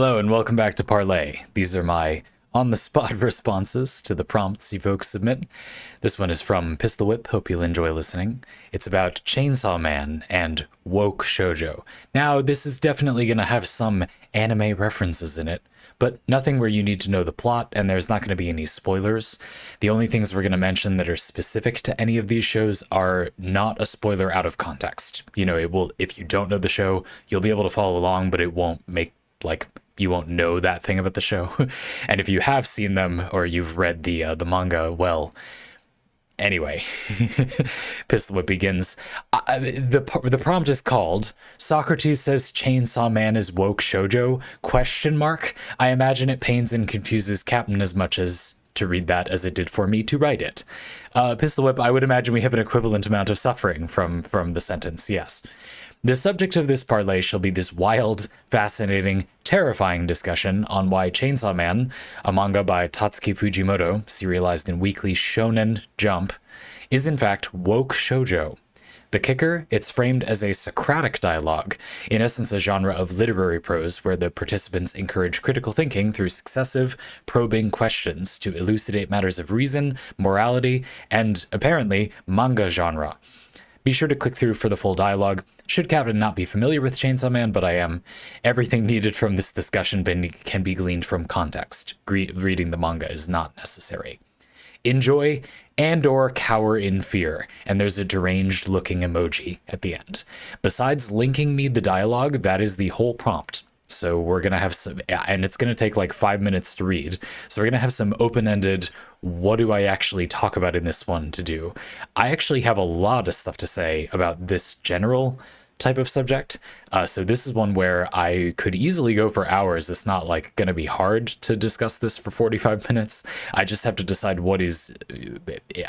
Hello and welcome back to Parley. These are my on-the-spot responses to the prompts you folks submit. This one is from PistilWhip. Hope you'll enjoy listening. It's about Chainsaw Man and woke shoujo. Now, this is definitely going to have some anime references in it, but nothing where you need to know the plot, and there's not going to be any spoilers. The only things we're going to mention that are specific to any of these shows are not a spoiler out of context. You know, it will, if you don't know the show, you'll be able to follow along, but it won't make, like, you won't know that thing about the show. And if you have seen them or you've read the manga, well, anyway, PistilWhip begins. The prompt is called Socrates says Chainsaw Man is woke shoujo? ? I imagine it pains and confuses Captain as much as to read that as it did for me to write it. PistilWhip, I would imagine we have an equivalent amount of suffering from the sentence, yes. The subject of this parlay shall be this wild, fascinating, terrifying discussion on why Chainsaw Man, a manga by Tatsuki Fujimoto, serialized in Weekly Shonen Jump, is in fact woke shoujo. The kicker, it's framed as a Socratic dialogue, in essence a genre of literary prose where the participants encourage critical thinking through successive, probing questions to elucidate matters of reason, morality, and, apparently, manga genre. Be sure to click through for the full dialogue. Should Captain not be familiar with Chainsaw Man, but I am. Everything needed from this discussion can be gleaned from context. Reading the manga is not necessary. Enjoy and/or cower in fear, and there's a deranged-looking emoji at the end. Besides linking me the dialogue, that is the whole prompt. So we're going to have some, and it's going to take like 5 minutes to read. So we're going to have some open-ended, what do I actually talk about in this one to do? I actually have a lot of stuff to say about this general type of subject. So this is one where I could easily go for hours. It's not like going to be hard to discuss this for 45 minutes. I just have to decide what is,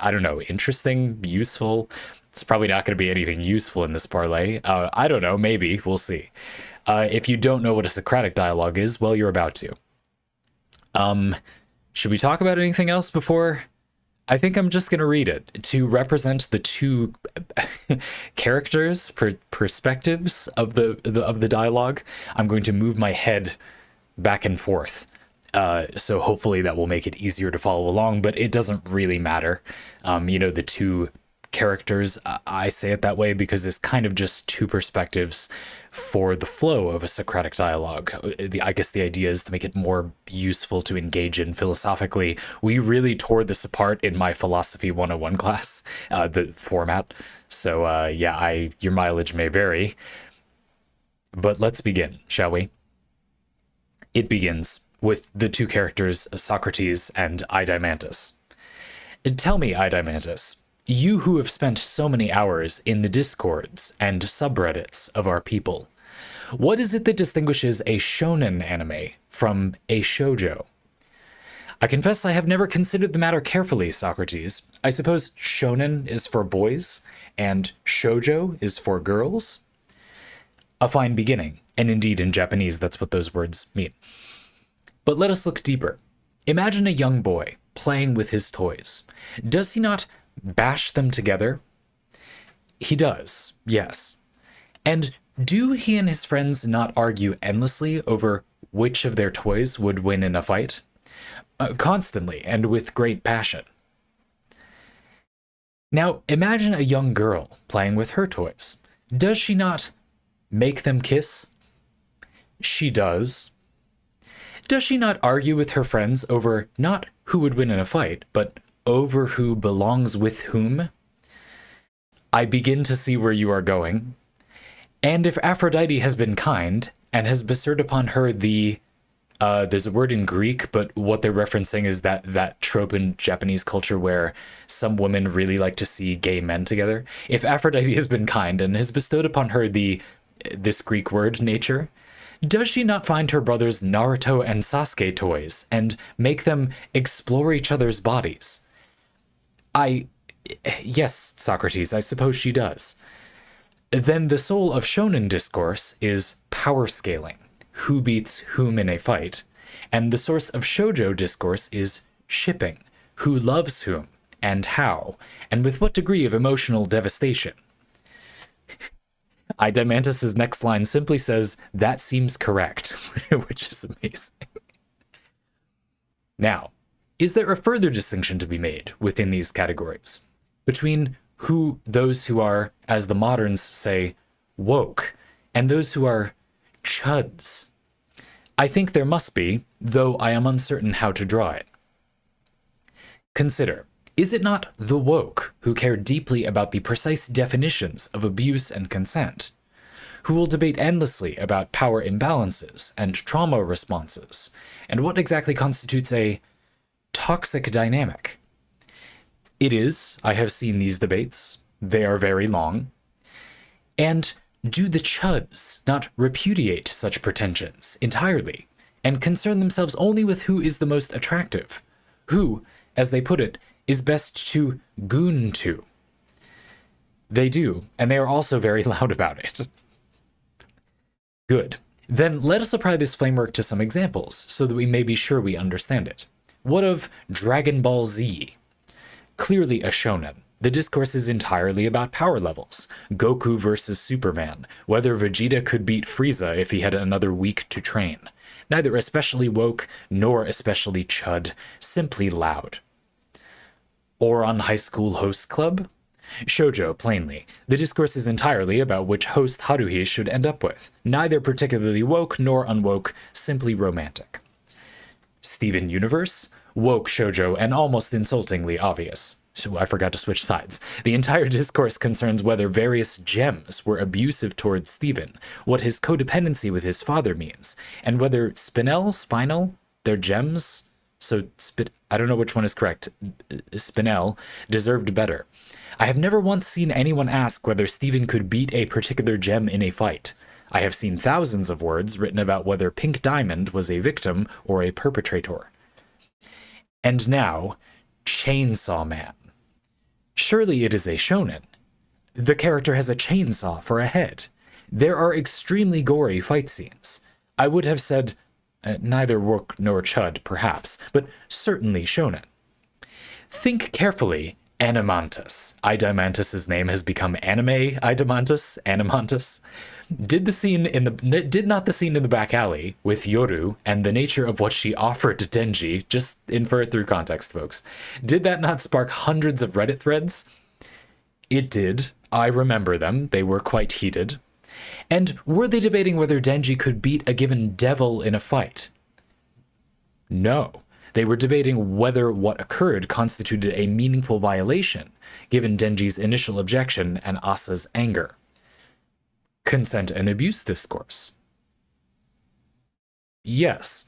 I don't know, interesting, useful. It's probably not going to be anything useful in this parlay. I don't know, maybe, we'll see. If you don't know what a Socratic dialogue is, well, you're about to. Should we talk about anything else before? I think I'm just going to read it to represent the two characters, perspectives of the dialogue. I'm going to move my head back and forth. So hopefully that will make it easier to follow along, but it doesn't really matter. You know, the two characters, I say it that way because it's kind of just two perspectives for the flow of a Socratic dialogue. I guess the idea is to make it more useful to engage in philosophically. We really tore this apart in my Philosophy 101 class, the format. So yeah, your mileage may vary. But let's begin, shall we? It begins with the two characters, Socrates and Idimantus. Tell me, Idimantus, you who have spent so many hours in the discords and subreddits of our people, what is it that distinguishes a shonen anime from a shoujo? I confess I have never considered the matter carefully, Socrates. I suppose shonen is for boys, and shoujo is for girls? A fine beginning, and indeed in Japanese that's what those words mean. But let us look deeper. Imagine a young boy playing with his toys. Does he not bash them together? He does, yes. And do he and his friends not argue endlessly over which of their toys would win in a fight? Constantly, and with great passion. Now, imagine a young girl playing with her toys. Does she not make them kiss? She does. Does she not argue with her friends over not who would win in a fight, but over who belongs with whom? I begin to see where you are going. And if Aphrodite has been kind and has bestowed upon her the there's a word in Greek, but what they're referencing is that trope in Japanese culture where some women really like to see gay men together. If Aphrodite has been kind and has bestowed upon her this Greek word, nature, does she not find her brothers Naruto and Sasuke toys and make them explore each other's bodies? Yes, Socrates, I suppose she does. Then the soul of shonen discourse is power scaling, who beats whom in a fight, and the source of shoujo discourse is shipping, who loves whom, and how, and with what degree of emotional devastation. Idimantus's next line simply says, "That seems correct," which is amazing. Now, is there a further distinction to be made within these categories between those who are, as the moderns say, woke, and those who are chuds? I think there must be, though I am uncertain how to draw it. Consider, is it not the woke who care deeply about the precise definitions of abuse and consent, who will debate endlessly about power imbalances and trauma responses, and what exactly constitutes a toxic dynamic? It is, I have seen these debates, they are very long, and do the chuds not repudiate such pretensions entirely, and concern themselves only with who is the most attractive, who, as they put it, is best to goon to? They do, and they are also very loud about it. Good. Then let us apply this framework to some examples, so that we may be sure we understand it. What of Dragon Ball Z? Clearly a shonen. The discourse is entirely about power levels. Goku versus Superman. Whether Vegeta could beat Frieza if he had another week to train. Neither especially woke, nor especially chud. Simply loud. Or on High School Host Club? Shoujo, plainly. The discourse is entirely about which host Haruhi should end up with. Neither particularly woke nor unwoke, simply romantic. Steven Universe? Woke shoujo and almost insultingly obvious. So I forgot to switch sides. The entire discourse concerns whether various gems were abusive towards Steven, what his codependency with his father means, and whether Spinel, they're gems? So I don't know which one is correct. Spinel deserved better. I have never once seen anyone ask whether Steven could beat a particular gem in a fight. I have seen thousands of words written about whether Pink Diamond was a victim or a perpetrator. And now, Chainsaw Man. Surely it is a shonen. The character has a chainsaw for a head. There are extremely gory fight scenes. I would have said neither woke nor chud, perhaps, but certainly shonen. Think carefully, Animantus. Idimantus's name has become Anime Animantus. Did not the scene in the back alley with Yoru and the nature of what she offered to Denji, just infer it through context, folks, did that not spark hundreds of Reddit threads? It did. I remember them. They were quite heated. And were they debating whether Denji could beat a given devil in a fight? No. They were debating whether what occurred constituted a meaningful violation, given Denji's initial objection and Asa's anger. Consent and abuse discourse. Yes.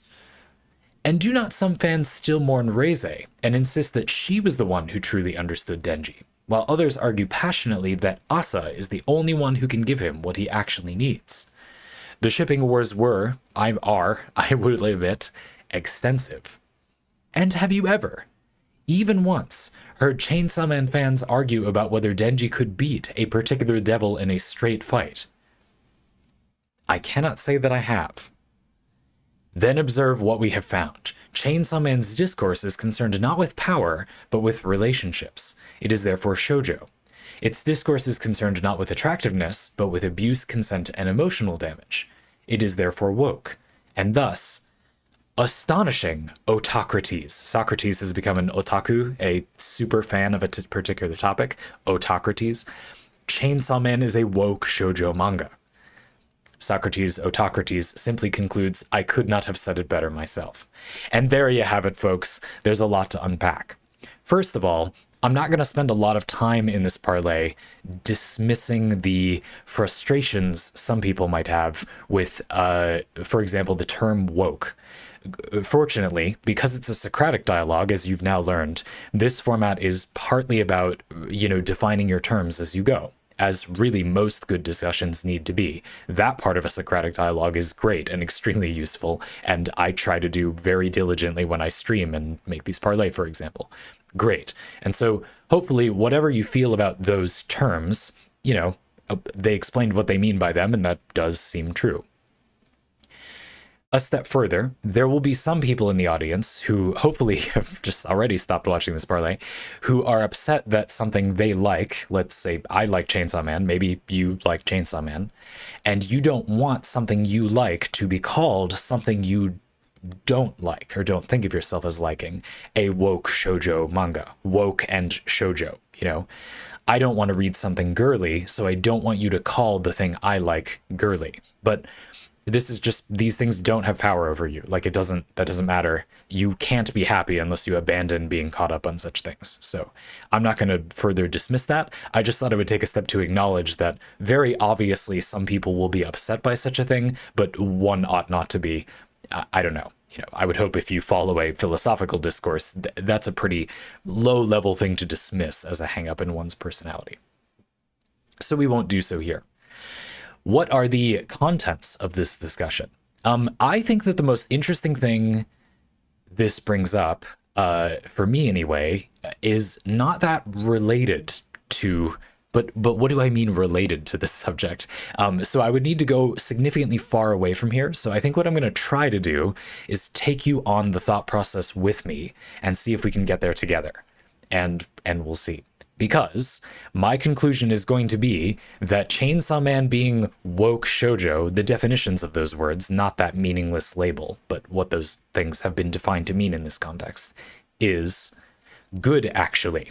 And do not some fans still mourn Reize and insist that she was the one who truly understood Denji, while others argue passionately that Asa is the only one who can give him what he actually needs? The shipping wars were, I would admit, extensive. And have you ever, even once, heard Chainsaw Man fans argue about whether Denji could beat a particular devil in a straight fight? I cannot say that I have. Then observe what we have found. Chainsaw Man's discourse is concerned not with power, but with relationships. It is therefore shoujo. Its discourse is concerned not with attractiveness, but with abuse, consent, and emotional damage. It is therefore woke. And thus, astonishing otocrates. Socrates has become an otaku, a super fan of a particular topic. Otocrates. Chainsaw Man is a woke shoujo manga. Socrates Otocrates simply concludes, I could not have said it better myself. And there you have it, folks. There's a lot to unpack. First of all, I'm not going to spend a lot of time in this parlay dismissing the frustrations some people might have with, for example, the term woke. Fortunately, because it's a Socratic dialogue, as you've now learned, this format is partly about, defining your terms as you go, as really most good discussions need to be. That part of a Socratic dialogue is great and extremely useful, and I try to do very diligently when I stream and make these parlay, for example. Great. And so hopefully whatever you feel about those terms, they explained what they mean by them, and that does seem true. a step further, there will be some people in the audience who hopefully have just already stopped watching this parlay, who are upset that something they like, let's say I like Chainsaw Man, maybe you like Chainsaw Man, and you don't want something you like to be called something you don't like or don't think of yourself as liking, a woke shoujo manga, woke and shoujo, you know. I don't want to read something girly, so I don't want you to call the thing I like girly. But this is just, these things don't have power over you. Like, that doesn't matter. You can't be happy unless you abandon being caught up on such things. So I'm not going to further dismiss that. I just thought I would take a step to acknowledge that very obviously some people will be upset by such a thing, but one ought not to be. I don't know. You know, I would hope if you follow a philosophical discourse, that's a pretty low-level thing to dismiss as a hang-up in one's personality. So we won't do so here. What are the contents of this discussion? I think that the most interesting thing this brings up, for me anyway, is not that related to... But what do I mean related to this subject? So I would need to go significantly far away from here. So I think what I'm going to try to do is take you on the thought process with me and see if we can get there together. And we'll see. Because my conclusion is going to be that Chainsaw Man being woke shoujo, the definitions of those words, not that meaningless label, but what those things have been defined to mean in this context, is good, actually.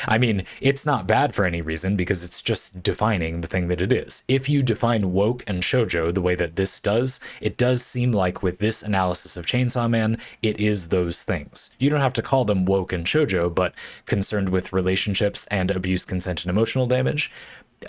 I mean, it's not bad for any reason because it's just defining the thing that it is. If you define woke and shoujo the way that this does, it does seem like with this analysis of Chainsaw Man, it is those things. You don't have to call them woke and shoujo, but concerned with relationships and abuse, consent, and emotional damage.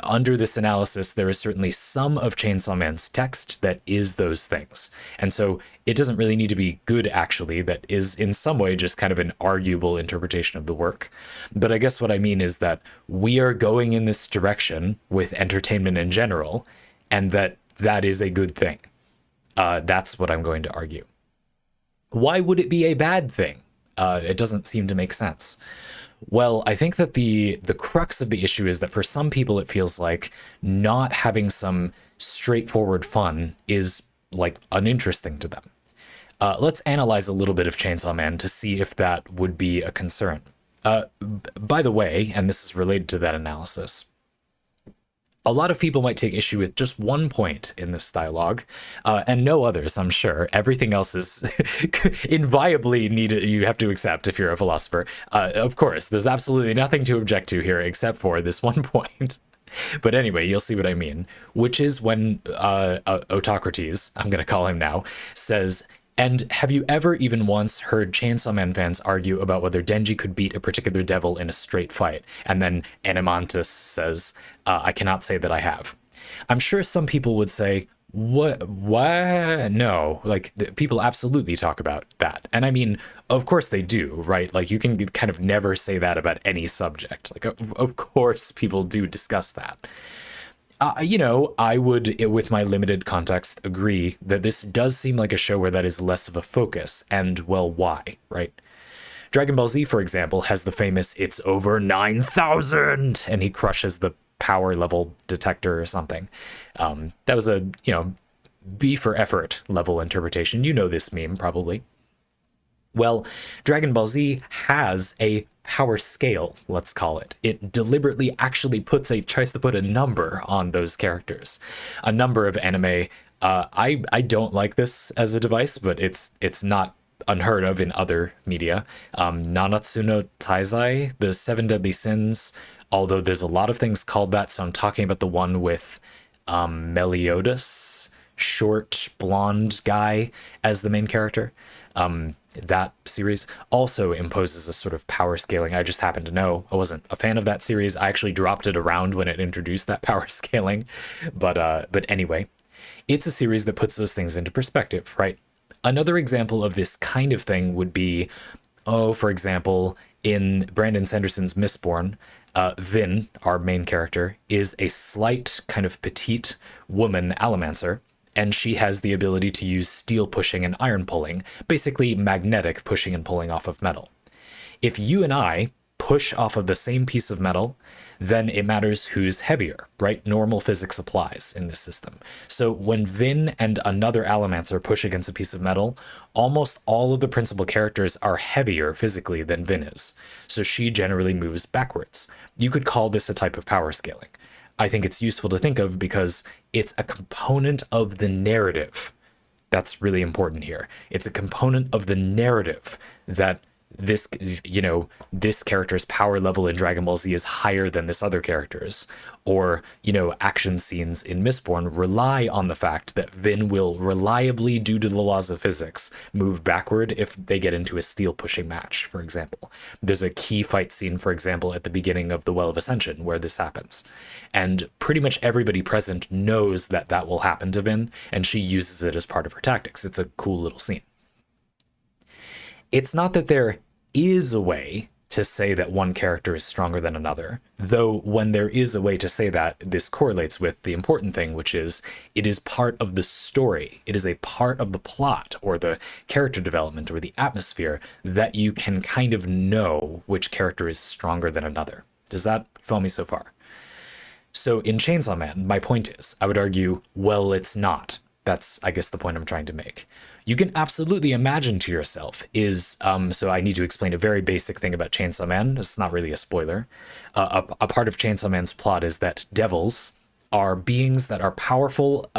Under this analysis, there is certainly some of Chainsaw Man's text that is those things. And so it doesn't really need to be good, actually. That is in some way just kind of an arguable interpretation of the work. But I guess what I mean is that we are going in this direction with entertainment in general, and that is a good thing. That's what I'm going to argue. Why would it be a bad thing? It doesn't seem to make sense. Well, I think that the crux of the issue is that for some people it feels like not having some straightforward fun is like uninteresting to them. Let's analyze a little bit of Chainsaw Man to see if that would be a concern. By the way, and this is related to that analysis, a lot of people might take issue with just one point in this dialogue, and no others, I'm sure. Everything else is inviolably needed. You have to accept if you're a philosopher. Of course, there's absolutely nothing to object to here except for this one point. But anyway, you'll see what I mean, which is when Autocrates, I'm going to call him now, says, "And have you ever even once heard Chainsaw Man fans argue about whether Denji could beat a particular devil in a straight fight?" And then Animantis says, "I cannot say that I have." I'm sure some people would say, what? No, like people absolutely talk about that. And I mean, of course they do, right? Like you can kind of never say that about any subject. Like, of course people do discuss that. You know, I would, with my limited context, agree that this does seem like a show where that is less of a focus, and, well, why, right? Dragon Ball Z, for example, has the famous "it's over 9,000," and he crushes the power level detector or something. That was a, you know, B for effort level interpretation. You know this meme, probably. Well, Dragon Ball Z has a power scale, let's call it. It deliberately actually tries to put a number on those characters. A number of anime. I don't like this as a device, but it's not unheard of in other media. Nanatsu no Taizai, the Seven Deadly Sins, although there's a lot of things called that, so I'm talking about the one with Meliodas, short blonde guy as the main character. That series also imposes a sort of power scaling. I just happen to know. I wasn't a fan of that series. I actually dropped it around when it introduced that power scaling. But anyway, it's a series that puts those things into perspective, right? Another example of this kind of thing would be, for example, in Brandon Sanderson's Mistborn, Vin, our main character, is a slight, kind of petite woman allomancer, and she has the ability to use steel pushing and iron pulling, basically magnetic pushing and pulling off of metal. If you and I push off of the same piece of metal, then it matters who's heavier, right? Normal physics applies in this system. So when Vin and another Allomancer push against a piece of metal, almost all of the principal characters are heavier physically than Vin is. So she generally moves backwards. You could call this a type of power scaling. I think it's useful to think of because it's a component of the narrative. That's really important here. It's a component of the narrative that this, this character's power level in Dragon Ball Z is higher than this other character's. Or, action scenes in Mistborn rely on the fact that Vin will reliably, due to the laws of physics, move backward if they get into a steel pushing match, for example. There's a key fight scene, for example, at the beginning of the Well of Ascension where this happens. And pretty much everybody present knows that that will happen to Vin, and she uses it as part of her tactics. It's a cool little scene. It's not that there is a way to say that one character is stronger than another, though when there is a way to say that, this correlates with the important thing, which is it is part of the story. It is a part of the plot or the character development or the atmosphere that you can kind of know which character is stronger than another. Does that follow me so far? So in Chainsaw Man, my point is, I would argue, well, it's not. That's, I guess, the point I'm trying to make. You can absolutely imagine to yourself so I need to explain a very basic thing about Chainsaw Man. It's not really a spoiler. A part of Chainsaw Man's plot is that devils are beings that are powerful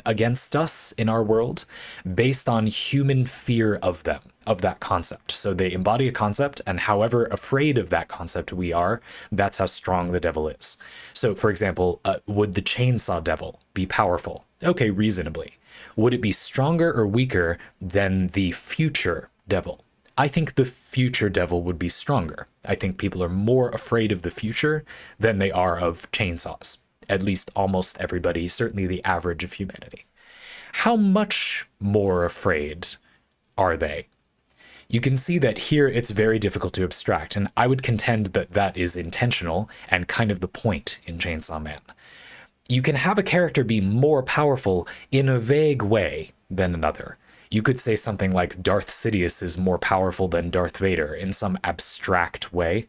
against us in our world based on human fear of them, of that concept. So they embody a concept, and however afraid of that concept we are, that's how strong the devil is. So, for example, would the chainsaw devil be powerful? Okay, reasonably. Would it be stronger or weaker than the future devil? I think the future devil would be stronger. I think people are more afraid of the future than they are of chainsaws. At least almost everybody, certainly the average of humanity. How much more afraid are they? You can see that here it's very difficult to abstract, and I would contend that that is intentional and kind of the point in Chainsaw Man. You can have a character be more powerful in a vague way than another. You could say something like Darth Sidious is more powerful than Darth Vader in some abstract way.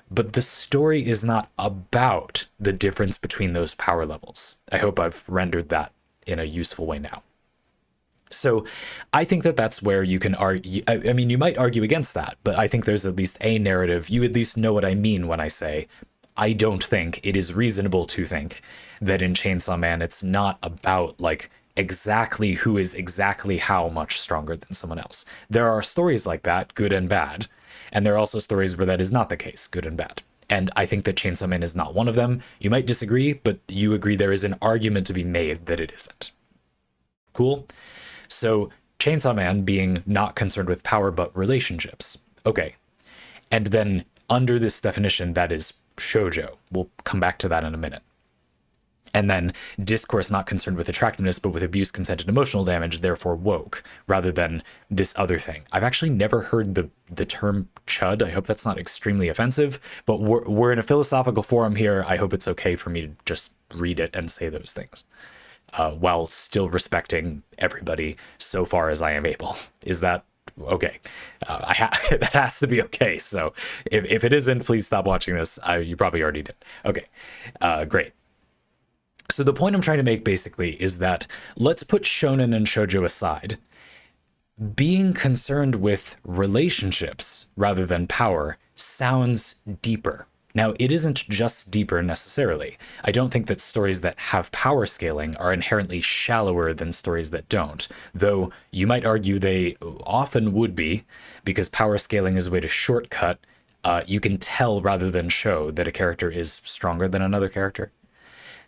But the story is not about the difference between those power levels. I hope I've rendered that in a useful way now. So I think that that's where you can argue. I mean, you might argue against that, but I think there's at least a narrative. You at least know what I mean when I say I don't think it is reasonable to think that in Chainsaw Man it's not about like exactly who is exactly how much stronger than someone else. There are stories like that, good and bad. And there are also stories where that is not the case, good and bad. And I think that Chainsaw Man is not one of them. You might disagree, but you agree there is an argument to be made that it isn't. Cool? So Chainsaw Man being not concerned with power but relationships. Okay. And then under this definition, that is shoujo. We'll come back to that in a minute. And then discourse not concerned with attractiveness, but with abuse, consent, and emotional damage, therefore woke, rather than this other thing. I've actually never heard the term chud. I hope that's not extremely offensive, but we're in a philosophical forum here. I hope it's okay for me to just read it and say those things, while still respecting everybody so far as I am able. Is that okay? That has to be okay. So if it isn't, please stop watching this. You probably already did. Okay, great. So the point I'm trying to make basically is that let's put shonen and shoujo aside. Being concerned with relationships rather than power sounds deeper. Now, it isn't just deeper necessarily. I don't think that stories that have power scaling are inherently shallower than stories that don't, though you might argue they often would be, because power scaling is a way to shortcut. You can tell rather than show that a character is stronger than another character.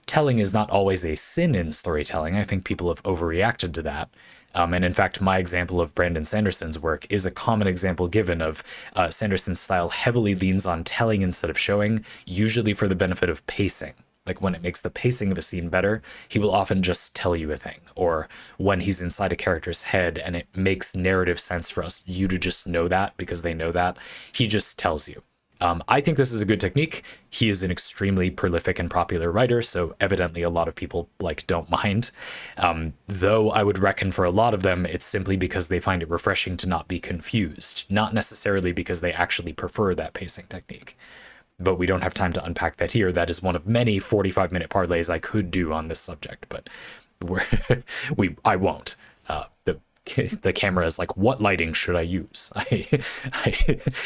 Telling is not always a sin in storytelling. I think people have overreacted to that. And in fact, my example of Brandon Sanderson's work is a common example given of Sanderson's style heavily leans on telling instead of showing, usually for the benefit of pacing. Like when it makes the pacing of a scene better, he will often just tell you a thing. Or when he's inside a character's head and it makes narrative sense for you to just know that because they know that, he just tells you. I think this is a good technique. He is an extremely prolific and popular writer, so evidently a lot of people don't mind. Though I would reckon for a lot of them, it's simply because they find it refreshing to not be confused, not necessarily because they actually prefer that pacing technique. But we don't have time to unpack that here. That is one of many 45-minute parlays I could do on this subject, but I won't. The camera is like, what lighting should I use?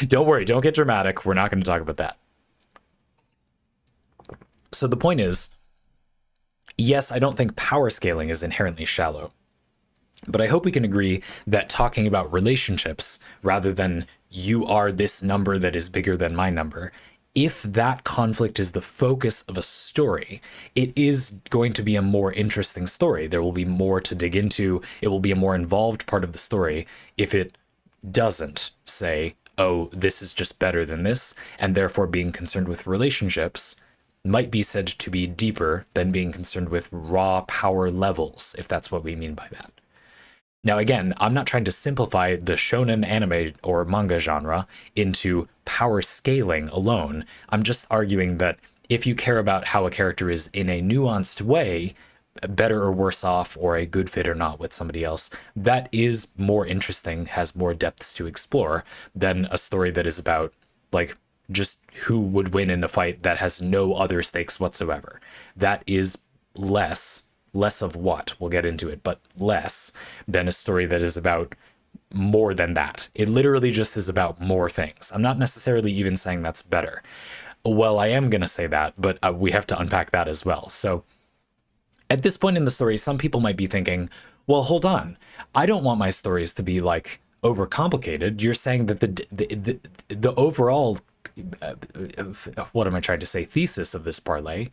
Don't worry, don't get dramatic. We're not going to talk about that. So the point is, yes, I don't think power scaling is inherently shallow, but I hope we can agree that talking about relationships rather than you are this number that is bigger than my number, if that conflict is the focus of a story, it is going to be a more interesting story. There will be more to dig into. It will be a more involved part of the story if it doesn't say, oh, this is just better than this, and therefore being concerned with relationships might be said to be deeper than being concerned with raw power levels, if that's what we mean by that. Now, again, I'm not trying to simplify the shonen anime or manga genre into power scaling alone. I'm just arguing that if you care about how a character is in a nuanced way, better or worse off, or a good fit or not with somebody else, that is more interesting, has more depths to explore than a story that is about, like, just who would win in a fight that has no other stakes whatsoever. That is less of what, we'll get into it, but less than a story that is about more than that. It literally just is about more things. I'm not necessarily even saying that's better. Well, I am going to say that, but we have to unpack that as well. So at this point in the story, some people might be thinking, well, hold on. I don't want my stories to be like overcomplicated. You're saying that the overall, what am I trying to say, thesis of this parlay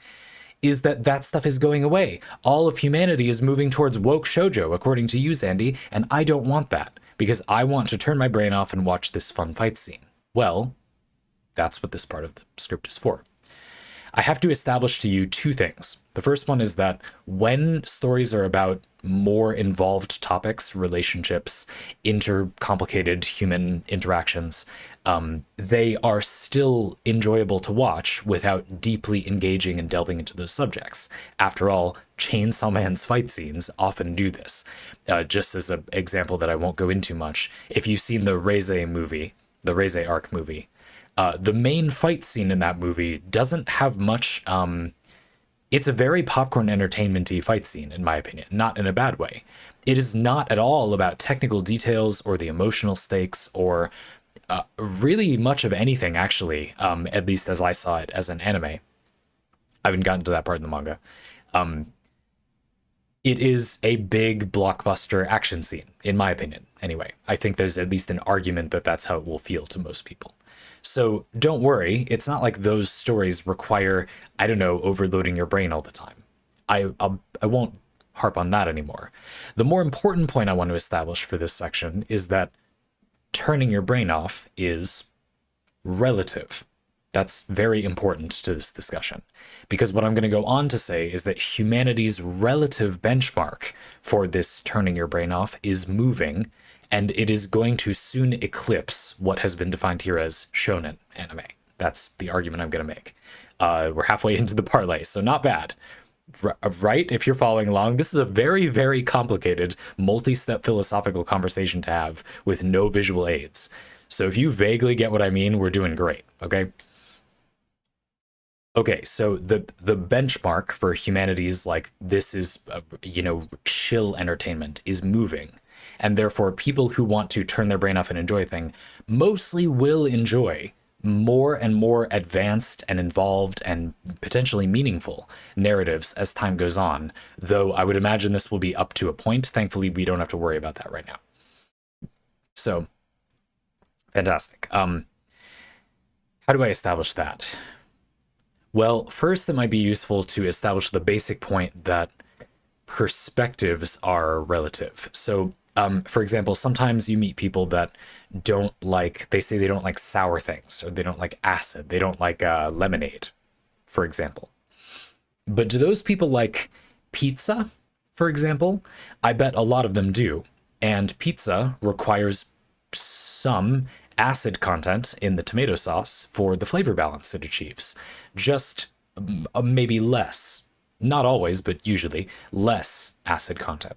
is that stuff is going away. All of humanity is moving towards woke shoujo, according to you, Zandy, and I don't want that, because I want to turn my brain off and watch this fun fight scene. Well, that's what this part of the script is for. I have to establish to you two things. The first one is that when stories are about more involved topics, relationships, intercomplicated human interactions, they are still enjoyable to watch without deeply engaging and delving into those subjects. After all, Chainsaw Man's fight scenes often do this. Just as an example that I won't go into much, if you've seen the Reize movie, the Reize arc movie, the main fight scene in that movie doesn't have much. It's a very popcorn entertainment-y fight scene, in my opinion, not in a bad way. It is not at all about technical details or the emotional stakes or really much of anything, actually, at least as I saw it as an anime. I haven't gotten to that part in the manga. It is a big blockbuster action scene, in my opinion, anyway. I think there's at least an argument that that's how it will feel to most people. So don't worry, it's not like those stories require, I don't know, overloading your brain all the time. I won't harp on that anymore. The more important point I want to establish for this section is that turning your brain off is relative. That's very important to this discussion, because what I'm going to go on to say is that humanity's relative benchmark for this turning your brain off is moving, and it is going to soon eclipse what has been defined here as shonen anime. That's the argument I'm going to make. We're halfway into the parlay, so not bad. Right? If you're following along, this is a very, very complicated, multi-step philosophical conversation to have with no visual aids. So if you vaguely get what I mean, we're doing great, okay? Okay, so the benchmark for humanity's, like, this is, chill entertainment is moving. And therefore, people who want to turn their brain off and enjoy a thing mostly will enjoy more and more advanced and involved and potentially meaningful narratives as time goes on, though I would imagine this will be up to a point. Thankfully, we don't have to worry about that right now. So, fantastic. How do I establish that? Well, first, it might be useful to establish the basic point that perspectives are relative. So, for example, sometimes you meet people that don't like, they say they don't like sour things, or they don't like acid, they don't like lemonade, for example. But do those people like pizza, for example? I bet a lot of them do. And pizza requires some acid content in the tomato sauce for the flavor balance it achieves. Just maybe less, not always, but usually less acid content.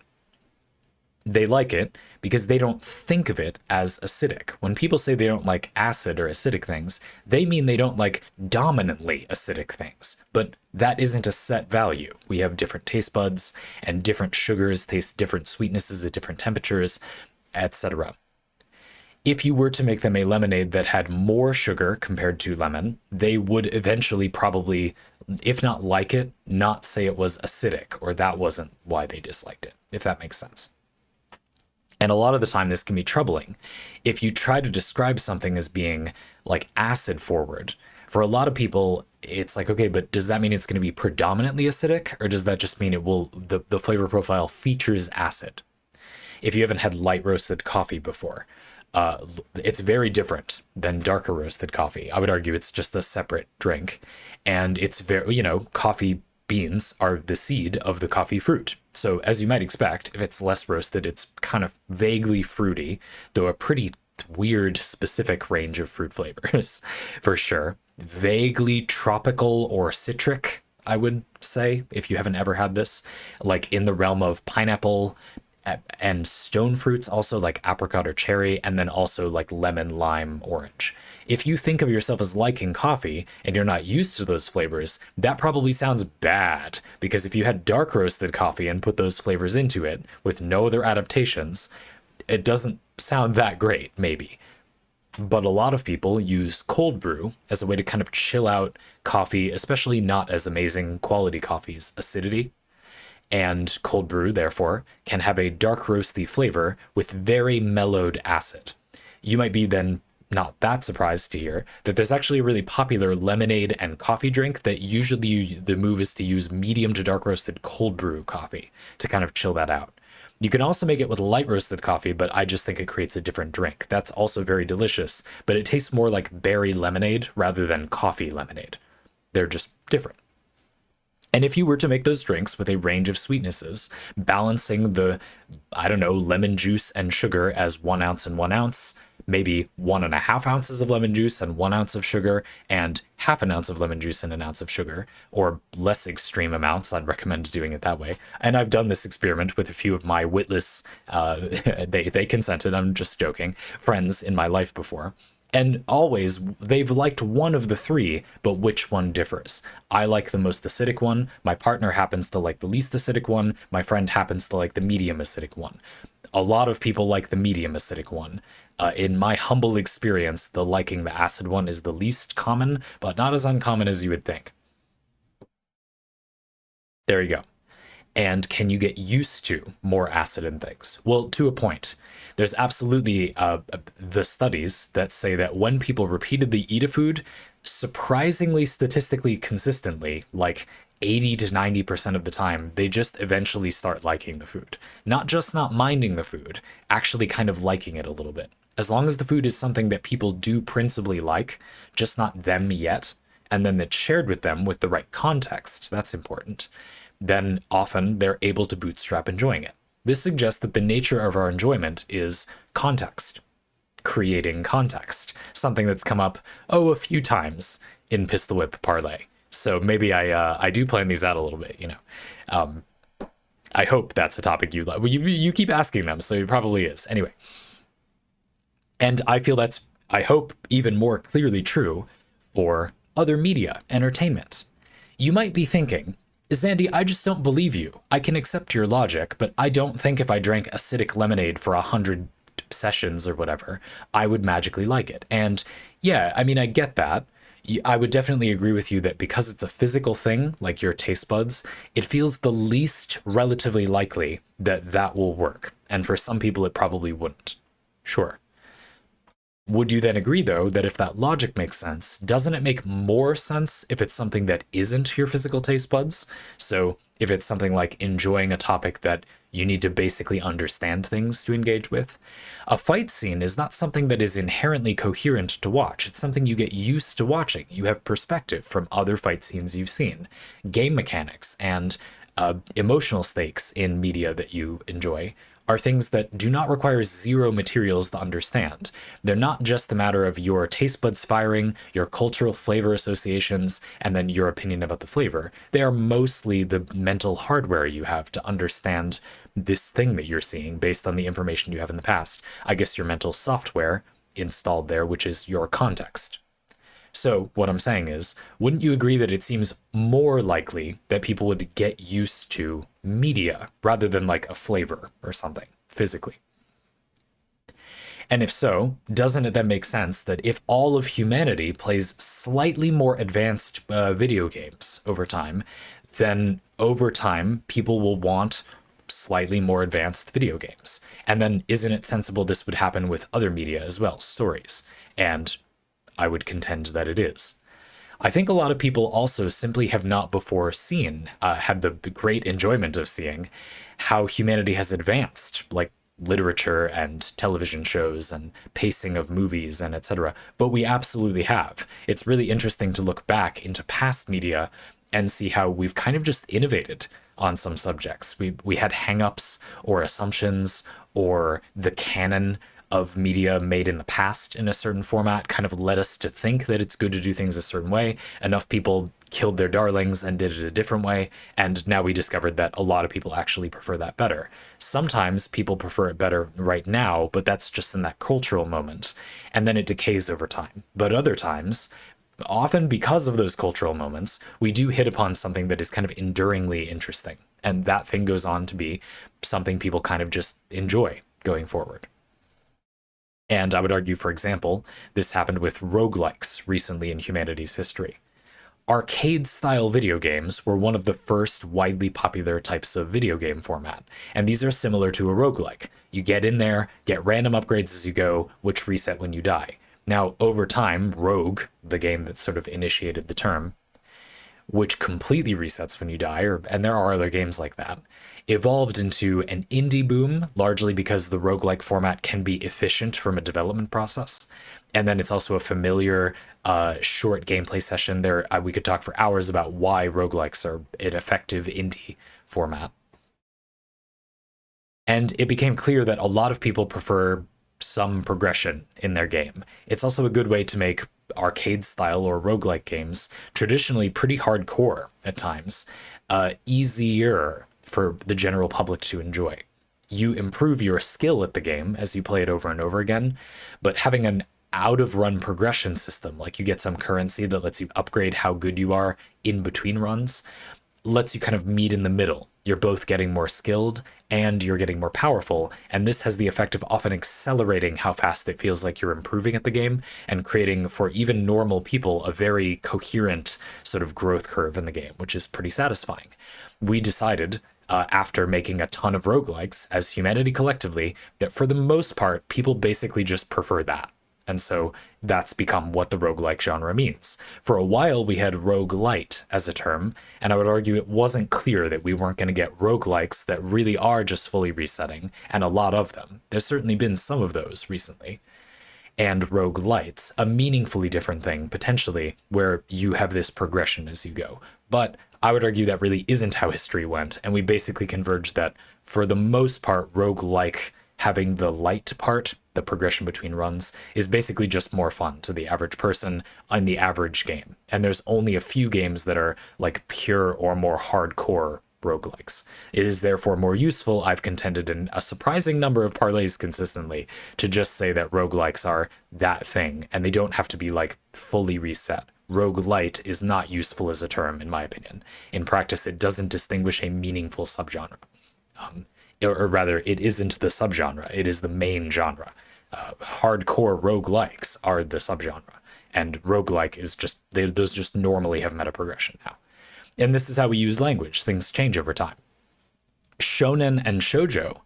They like it because they don't think of it as acidic. When people say they don't like acid or acidic things, they mean they don't like dominantly acidic things. But that isn't a set value. We have different taste buds, and different sugars taste different sweetnesses at different temperatures, etc. If you were to make them a lemonade that had more sugar compared to lemon, they would eventually probably, if not like it, not say it was acidic, or that wasn't why they disliked it, if that makes sense. And a lot of the time this can be troubling. If you try to describe something as being like acid forward, for a lot of people, it's like, okay, but does that mean it's going to be predominantly acidic? Or does that just mean it will, the flavor profile features acid? If you haven't had light roasted coffee before, it's very different than darker roasted coffee. I would argue it's just a separate drink. And it's very, coffee beans are the seed of the coffee fruit. So as you might expect, if it's less roasted, it's kind of vaguely fruity, though a pretty weird specific range of fruit flavors for sure. Vaguely tropical or citric, I would say, if you haven't ever had this, like in the realm of pineapple and stone fruits, also like apricot or cherry, and then also like lemon, lime, orange. If you think of yourself as liking coffee and you're not used to those flavors, that probably sounds bad, because if you had dark roasted coffee and put those flavors into it with no other adaptations, it doesn't sound that great, maybe. But a lot of people use cold brew as a way to kind of chill out coffee, especially not as amazing quality coffee's acidity. And cold brew, therefore, can have a dark roasty flavor with very mellowed acid. You might be then not that surprised to hear that there's actually a really popular lemonade and coffee drink that usually the move is to use medium to dark roasted cold brew coffee to kind of chill that out. You can also make it with light roasted coffee, but I just think it creates a different drink. That's also very delicious, but it tastes more like berry lemonade rather than coffee lemonade. They're just different. And if you were to make those drinks with a range of sweetnesses, balancing the, lemon juice and sugar as 1 ounce and 1 ounce, maybe 1.5 ounces of lemon juice and 1 ounce of sugar, and half an ounce of lemon juice and 1 ounce of sugar, or less extreme amounts, I'd recommend doing it that way. And I've done this experiment with a few of my witless, they consented, I'm just joking, friends in my life before. And always, they've liked one of the three, but which one differs. I like the most acidic one, my partner happens to like the least acidic one, my friend happens to like the medium acidic one. A lot of people like the medium acidic one. In my humble experience, the liking the acid one is the least common, but not as uncommon as you would think. There you go. And can you get used to more acid in things? Well, to a point. There's absolutely the studies that say that when people repeatedly eat a food, surprisingly statistically consistently, like 80 to 90% of the time, they just eventually start liking the food. Not just not minding the food, actually kind of liking it a little bit. As long as the food is something that people do principally like, just not them yet, and then that's shared with them with the right context, that's important, then often they're able to bootstrap enjoying it. This suggests that the nature of our enjoyment is context, creating context, something that's come up, a few times in PistilWhip Parley. So maybe I do plan these out a little bit, I hope that's a topic you like. Well, you keep asking them, so it probably is. Anyway. And I feel that's, I hope, even more clearly true for other media, entertainment. You might be thinking, Zandy, I just don't believe you. I can accept your logic, but I don't think if I drank acidic lemonade for 100 sessions or whatever, I would magically like it. And yeah, I mean, I get that. I would definitely agree with you that because it's a physical thing, like your taste buds, it feels the least relatively likely that that will work. And for some people, it probably wouldn't. Sure. Would you then agree, though, that if that logic makes sense, doesn't it make more sense if it's something that isn't your physical taste buds? So if it's something like enjoying a topic that you need to basically understand things to engage with? A fight scene is not something that is inherently coherent to watch. It's something you get used to watching. You have perspective from other fight scenes you've seen. Game mechanics and emotional stakes in media that you enjoy are things that do not require zero materials to understand. They're not just a matter of your taste buds firing, your cultural flavor associations, and then your opinion about the flavor. They are mostly the mental hardware you have to understand this thing that you're seeing based on the information you have in the past. I guess your mental software installed there, which is your context. So what I'm saying is, wouldn't you agree that it seems more likely that people would get used to media rather than like a flavor or something physically? And if so, doesn't it then make sense that if all of humanity plays slightly more advanced video games over time, then over time people will want slightly more advanced video games? And then isn't it sensible this would happen with other media as well, stories? And I would contend that it is. I think a lot of people also simply have not before had the great enjoyment of seeing how humanity has advanced, like literature and television shows and pacing of movies and etc. But we absolutely have. It's really interesting to look back into past media and see how we've kind of just innovated on some subjects. We had hang-ups or assumptions or the canon of media made in the past in a certain format kind of led us to think that it's good to do things a certain way. Enough people killed their darlings and did it a different way, and now we discovered that a lot of people actually prefer that better. Sometimes people prefer it better right now, but that's just in that cultural moment, and then it decays over time. But other times, often because of those cultural moments, we do hit upon something that is kind of enduringly interesting, and that thing goes on to be something people kind of just enjoy going forward. And I would argue, for example, this happened with roguelikes recently in humanity's history. Arcade-style video games were one of the first widely popular types of video game format, and these are similar to a roguelike. You get in there, get random upgrades as you go, which reset when you die. Now, over time, Rogue, the game that sort of initiated the term, which completely resets when you die, and there are other games like that, evolved into an indie boom, largely because the roguelike format can be efficient from a development process. And then it's also a familiar short gameplay session. We could talk for hours about why roguelikes are an effective indie format. And it became clear that a lot of people prefer some progression in their game. It's also a good way to make arcade style or roguelike games traditionally pretty hardcore at times, easier for the general public to enjoy. You improve your skill at the game as you play it over and over again, but having an out-of-run progression system, like you get some currency that lets you upgrade how good you are in between runs, lets you kind of meet in the middle. You're both getting more skilled and you're getting more powerful, and this has the effect of often accelerating how fast it feels like you're improving at the game and creating, for even normal people, a very coherent sort of growth curve in the game, which is pretty satisfying. We decided, after making a ton of roguelikes as humanity collectively, that for the most part, people basically just prefer that. And so that's become what the roguelike genre means. For a while, we had roguelite as a term, and I would argue it wasn't clear that we weren't going to get roguelikes that really are just fully resetting, and a lot of them. There's certainly been some of those recently. And roguelites, a meaningfully different thing, potentially, where you have this progression as you go. But I would argue that really isn't how history went, and we basically converged that, for the most part, roguelike, having the light part, the progression between runs, is basically just more fun to the average person on the average game. And there's only a few games that are like pure or more hardcore roguelikes. It is therefore more useful, I've contended in a surprising number of parlays consistently, to just say that roguelikes are that thing, and they don't have to be like fully reset. Roguelite is not useful as a term, in my opinion. In practice, it doesn't distinguish a meaningful subgenre. Or rather, it isn't the subgenre, it is the main genre. Hardcore roguelikes are the subgenre, and roguelike is just, those just normally have meta progression now. And this is how we use language. Things change over time. Shonen and shoujo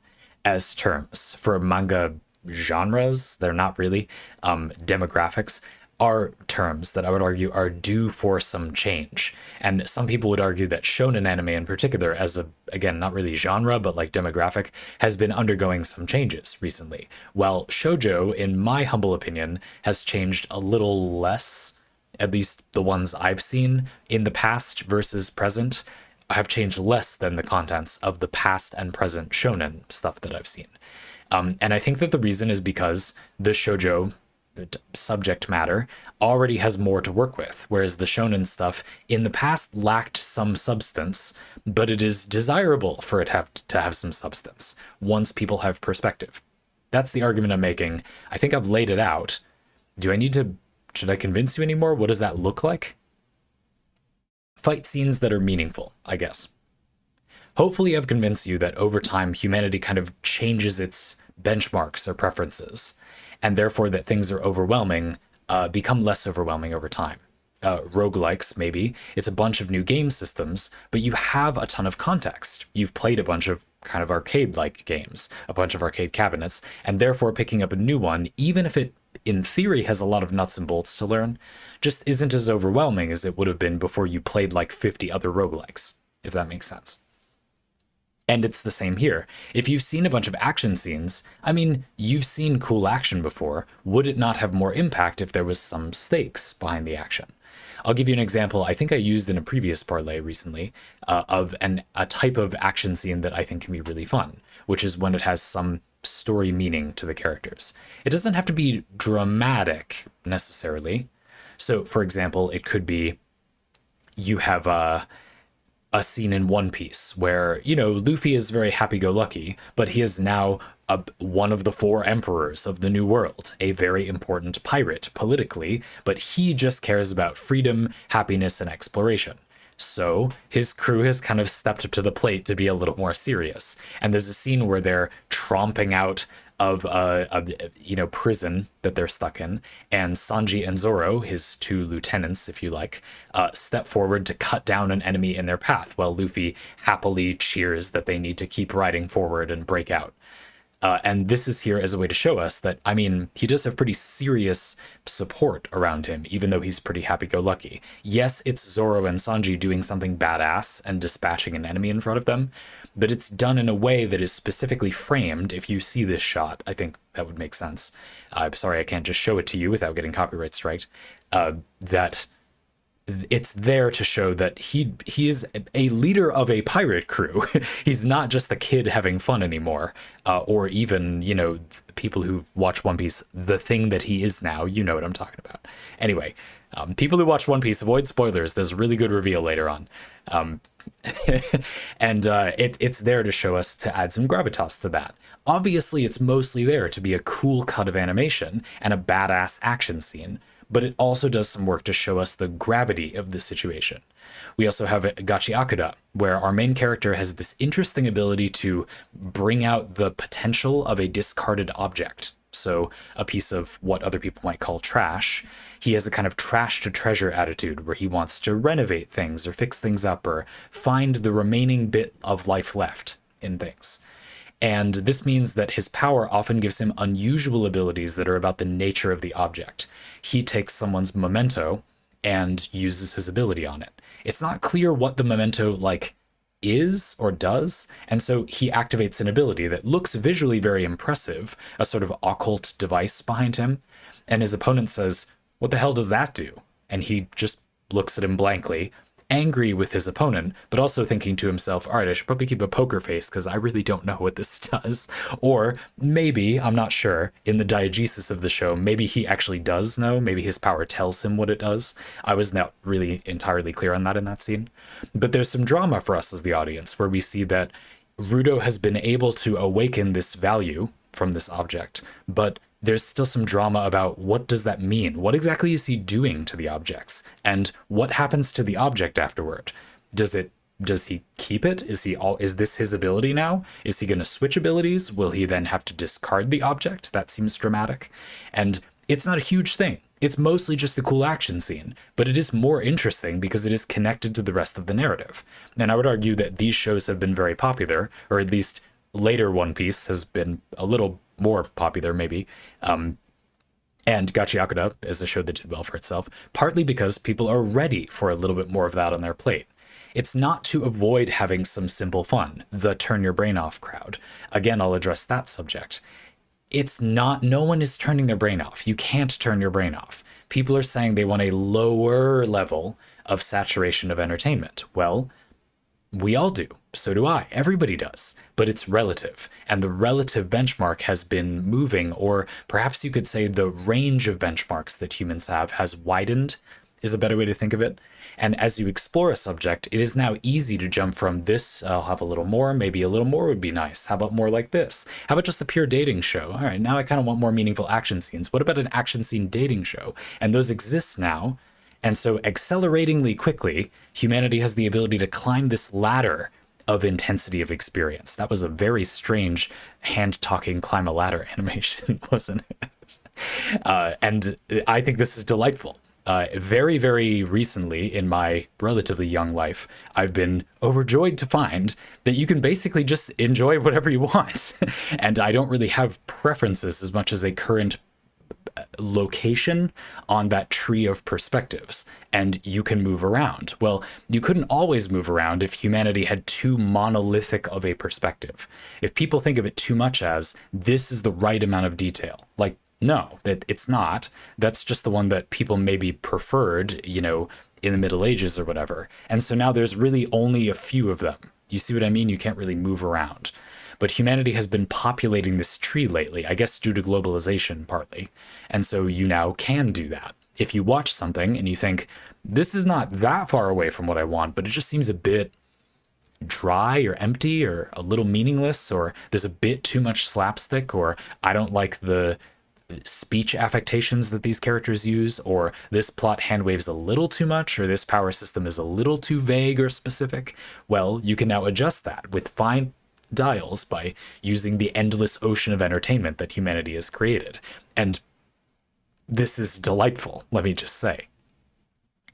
as terms for manga genres, they're not really, demographics, are terms that I would argue are due for some change. And some people would argue that shonen anime in particular, as a, again, not really genre, but like demographic, has been undergoing some changes recently. While shoujo, in my humble opinion, has changed a little less, at least the ones I've seen in the past versus present. have changed less than the contents of the past and present shonen stuff that I've seen. And I think that the reason is because the shoujo subject matter already has more to work with, whereas the shonen stuff in the past lacked some substance, but it is desirable for it to have some substance once people have perspective. That's the argument I'm making. I think I've laid it out. Should I convince you anymore? What does that look like? Fight scenes that are meaningful, I guess. Hopefully I've convinced you that over time humanity kind of changes its benchmarks or preferences, and therefore that things are overwhelming become less overwhelming over time. Roguelikes, maybe. It's a bunch of new game systems, but you have a ton of context. You've played a bunch of kind of arcade-like games, a bunch of arcade cabinets, and therefore picking up a new one, even if it in theory has a lot of nuts and bolts to learn, just isn't as overwhelming as it would have been before you played like 50 other roguelikes, if that makes sense. And it's the same here. If you've seen a bunch of action scenes, I mean, you've seen cool action before. Would it not have more impact if there was some stakes behind the action? I'll give you an example I think I used in a previous parlay recently of a type of action scene that I think can be really fun, which is when it has some story meaning to the characters. It doesn't have to be dramatic necessarily. So, for example, it could be you have a scene in One Piece where, you know, Luffy is very happy-go-lucky, but he is now one of the 4 emperors of the New World, a very important pirate politically, but he just cares about freedom, happiness, and exploration. So his crew has kind of stepped up to the plate to be a little more serious. And there's a scene where they're tromping out of a prison that they're stuck in, and Sanji and Zoro, his 2 lieutenants, if you like, step forward to cut down an enemy in their path, while Luffy happily cheers that they need to keep riding forward and break out. And this is here as a way to show us that, I mean, he does have pretty serious support around him, even though he's pretty happy-go-lucky. Yes, it's Zoro and Sanji doing something badass and dispatching an enemy in front of them, but it's done in a way that is specifically framed. If you see this shot, I think that would make sense. I'm sorry I can't just show it to you without getting copyright striked. That it's there to show that he is a leader of a pirate crew. He's not just the kid having fun anymore, or even, you know, people who watch One Piece, the thing that he is now. You know what I'm talking about. Anyway, people who watch One Piece, avoid spoilers. There's a really good reveal later on. And it's there to show us, to add some gravitas to that. Obviously, it's mostly there to be a cool cut of animation and a badass action scene, but it also does some work to show us the gravity of the situation. We also have Gachi Akuda, where our main character has this interesting ability to bring out the potential of a discarded object. So a piece of what other people might call trash. He has a kind of trash to treasure attitude where he wants to renovate things or fix things up or find the remaining bit of life left in things. And this means that his power often gives him unusual abilities that are about the nature of the object. He takes someone's memento and uses his ability on it. It's not clear what the memento, like, is or does, and so he activates an ability that looks visually very impressive, a sort of occult device behind him, and his opponent says, "What the hell does that do?" And he just looks at him blankly, angry with his opponent, but also thinking to himself, all right, I should probably keep a poker face because I really don't know what this does. Or maybe, I'm not sure, in the diegesis of the show, maybe he actually does know. Maybe his power tells him what it does. I was not really entirely clear on that in that scene. But there's some drama for us as the audience where we see that Rudo has been able to awaken this value from this object, but there's still some drama about what does that mean? What exactly is he doing to the objects? And what happens to the object afterward? Does he keep it? Is this his ability now? Is he going to switch abilities? Will he then have to discard the object? That seems dramatic. And it's not a huge thing. It's mostly just a cool action scene, but it is more interesting because it is connected to the rest of the narrative. And I would argue that these shows have been very popular, or at least later One Piece has been a little more popular, maybe. And Gachi Akuda is a show that did well for itself, partly because people are ready for a little bit more of that on their plate. It's not to avoid having some simple fun, the turn your brain off crowd. Again, I'll address that subject. It's not, no one is turning their brain off. You can't turn your brain off. People are saying they want a lower level of saturation of entertainment. Well, We all do. So do I. Everybody does. But it's relative. And the relative benchmark has been moving, or perhaps you could say the range of benchmarks that humans have has widened, is a better way to think of it. And as you explore a subject, it is now easy to jump from this, I'll have a little more, maybe a little more would be nice. How about more like this? How about just a pure dating show? All right, now I kind of want more meaningful action scenes. What about an action scene dating show? And those exist now. And so acceleratingly quickly, humanity has the ability to climb this ladder of intensity of experience. That was a very strange hand-talking climb a ladder animation, wasn't it? And I think this is delightful. Very, very recently in my relatively young life, I've been overjoyed to find that you can basically just enjoy whatever you want. And I don't really have preferences as much as a current location on that tree of perspectives, and you can move around. Well, you couldn't always move around if humanity had too monolithic of a perspective. If people think of it too much as this is the right amount of detail, like, no, it's not. That's just the one that people maybe preferred, in the Middle Ages or whatever. And so now there's really only a few of them. You see what I mean? You can't really move around. But humanity has been populating this tree lately, I guess due to globalization partly. And so you now can do that. If you watch something and you think, this is not that far away from what I want, but it just seems a bit dry or empty or a little meaningless, or there's a bit too much slapstick, or I don't like the speech affectations that these characters use, or this plot handwaves a little too much, or this power system is a little too vague or specific, well, you can now adjust that with fine dials by using the endless ocean of entertainment that humanity has created. And this is delightful, let me just say.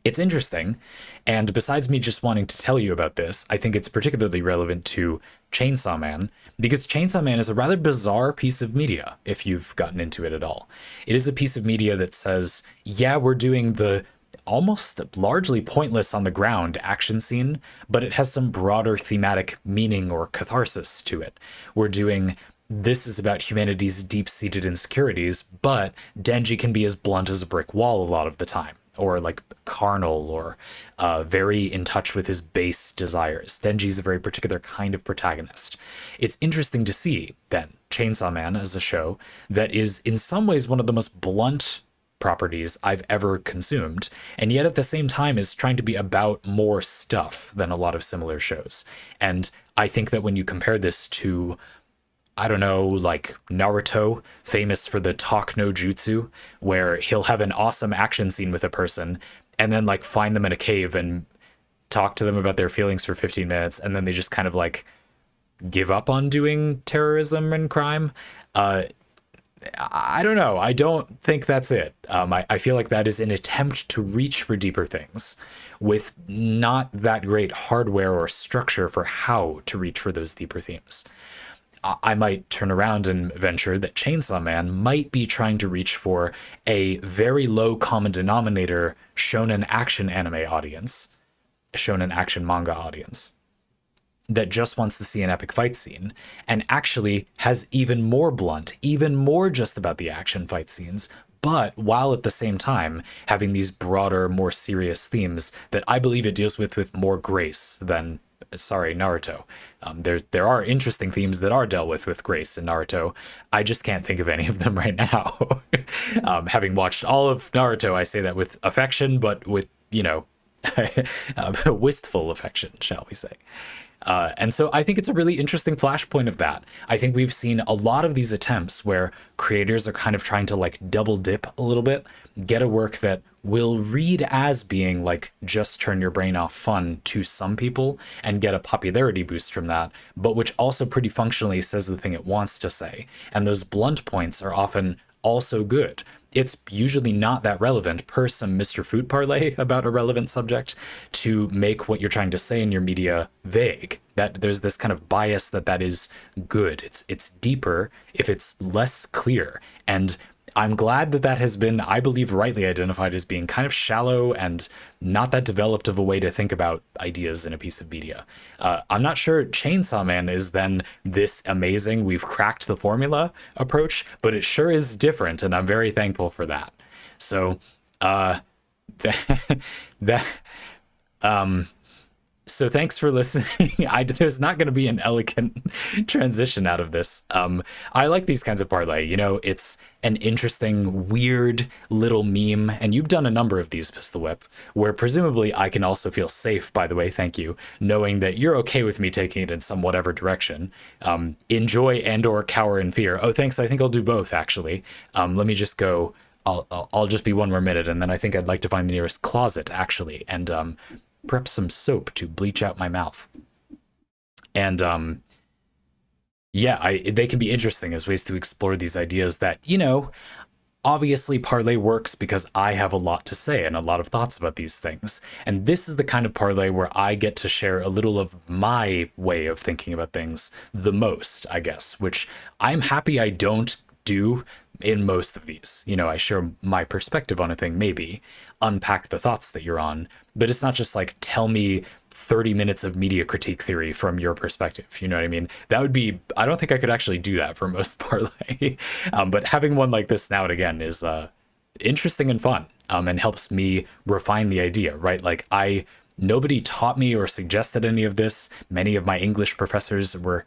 It's interesting, and besides me just wanting to tell you about this, I think it's particularly relevant to Chainsaw Man, because Chainsaw Man is a rather bizarre piece of media, if you've gotten into it at all. It is a piece of media that says, yeah, we're doing the almost largely pointless on the ground action scene, but it has some broader thematic meaning or catharsis to it. We're doing, this is about humanity's deep-seated insecurities, but Denji can be as blunt as a brick wall a lot of the time, or like carnal, or very in touch with his base desires. Denji's a very particular kind of protagonist. It's interesting to see, then, Chainsaw Man as a show that is in some ways one of the most blunt properties I've ever consumed, and yet at the same time is trying to be about more stuff than a lot of similar shows. And I think that when you compare this to, I don't know, like Naruto, famous for the talk no jutsu, where he'll have an awesome action scene with a person and then like find them in a cave and talk to them about their feelings for 15 minutes, and then they just kind of like give up on doing terrorism and crime. I don't know. I don't think that's it. I feel like that is an attempt to reach for deeper things with not that great hardware or structure for how to reach for those deeper themes. I might turn around and venture that Chainsaw Man might be trying to reach for a very low common denominator shonen action anime audience, shonen action manga audience, that just wants to see an epic fight scene, and actually has even more blunt, even more just about the action fight scenes, but while at the same time having these broader, more serious themes that I believe it deals with more grace than, sorry, Naruto. There are interesting themes that are dealt with grace in Naruto. I just can't think of any of them right now. Having watched all of Naruto, I say that with affection, but with, wistful affection, shall we say. And so I think it's a really interesting flashpoint of that. I think we've seen a lot of these attempts where creators are kind of trying to like double dip a little bit, get a work that will read as being like just turn your brain off fun to some people and get a popularity boost from that, but which also pretty functionally says the thing it wants to say. And those blunt points are often also good. It's usually not that relevant per some Mr. Food Parley about a relevant subject to make what you're trying to say in your media vague. That there's this kind of bias that is good. It's deeper if it's less clear. And I'm glad that has been, I believe, rightly identified as being kind of shallow and not that developed of a way to think about ideas in a piece of media. I'm not sure Chainsaw Man is then this amazing, we've cracked the formula approach, but it sure is different, and I'm very thankful for that. So, So thanks for listening. There's not going to be an elegant transition out of this. I like these kinds of parlay. You know, it's an interesting, weird little meme, and you've done a number of these, Pistol Whip, where presumably I can also feel safe. By the way, thank you, knowing that you're okay with me taking it in some whatever direction. Enjoy and/or cower in fear. Oh, thanks. I think I'll do both actually. Let me just go. I'll just be one more minute, and then I think I'd like to find the nearest closet actually, and prep some soap to bleach out my mouth. And yeah, they can be interesting as ways to explore these ideas that, you know, obviously parlay works because I have a lot to say and a lot of thoughts about these things. And this is the kind of parlay where I get to share a little of my way of thinking about things the most, I guess, which I'm happy I don't do in most of these. You know, I share my perspective on a thing, maybe unpack the thoughts that you're on, but it's not just like tell me 30 minutes of media critique theory from your perspective. You know what I mean? That would be, I don't think I could actually do that for most parlay. But having one like this now and again is interesting and fun, and helps me refine the idea, right? Like nobody taught me or suggested any of this. Many of my English professors were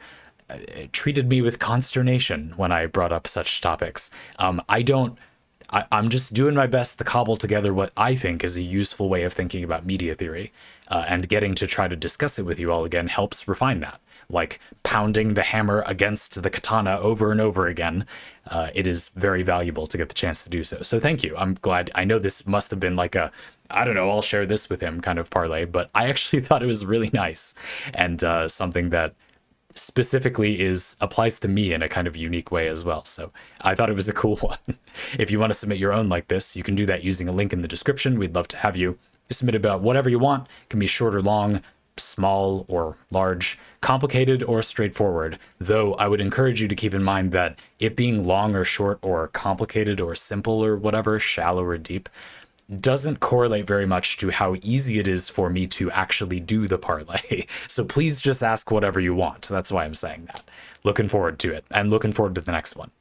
treated me with consternation when I brought up such topics. I'm just doing my best to cobble together what I think is a useful way of thinking about media theory, and getting to try to discuss it with you all again helps refine that. Like pounding the hammer against the katana over and over again, it is very valuable to get the chance to do so. So thank you. I'm glad. I know this must have been like I don't know, I'll share this with him kind of parlay, but I actually thought it was really nice, and something that specifically applies to me in a kind of unique way as well. So I thought it was a cool one. If you want to submit your own like this, you can do that using a link in the description. We'd love to have you submit about whatever you want. It can be short or long, small or large, complicated or straightforward, though I would encourage you to keep in mind that it being long or short or complicated or simple or whatever, shallow or deep, doesn't correlate very much to how easy it is for me to actually do the parlay. So please just ask whatever you want. That's why I'm saying that. Looking forward to it, and looking forward to the next one.